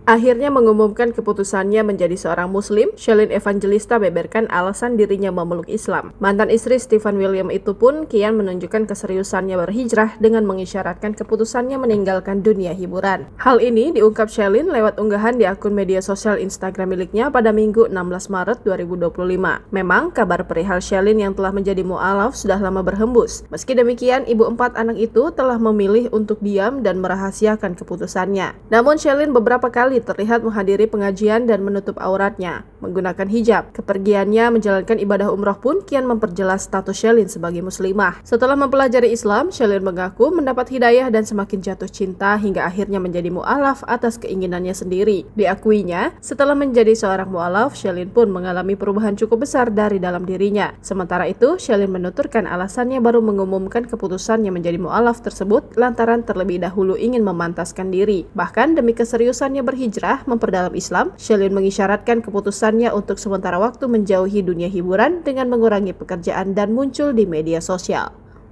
Akhirnya mengumumkan keputusannya menjadi seorang muslim, Shelin Evangelista beberkan alasan dirinya memeluk Islam. Mantan istri Stephen William itu pun kian menunjukkan keseriusannya berhijrah dengan mengisyaratkan keputusannya meninggalkan dunia hiburan. Hal ini diungkap Shelin lewat unggahan di akun media sosial Instagram miliknya pada Minggu 16 Maret 2025. Memang kabar perihal Shelin yang telah menjadi mu'alaf sudah lama berhembus. Meski demikian, ibu 4 anak itu telah memilih untuk diam dan merahasiakan keputusannya. Namun Shelin beberapa kali terlihat menghadiri pengajian dan menutup auratnya menggunakan hijab. Kepergiannya menjalankan ibadah umroh pun kian memperjelas status Shelin sebagai muslimah. Setelah mempelajari Islam, Shelin mengaku mendapat hidayah dan semakin jatuh cinta hingga akhirnya menjadi mu'alaf atas keinginannya sendiri. Diakuinya, setelah menjadi seorang mu'alaf, Shelin pun mengalami perubahan cukup besar dari dalam dirinya. Sementara itu, Shelin menuturkan alasannya baru mengumumkan keputusannya menjadi mu'alaf tersebut lantaran terlebih dahulu ingin memantaskan diri. Bahkan demi keseriusannya berhijrah memperdalam Islam, Shelin mengisyaratkan keputusannya untuk sementara waktu menjauhi dunia hiburan dengan mengurangi pekerjaan dan muncul di media sosial.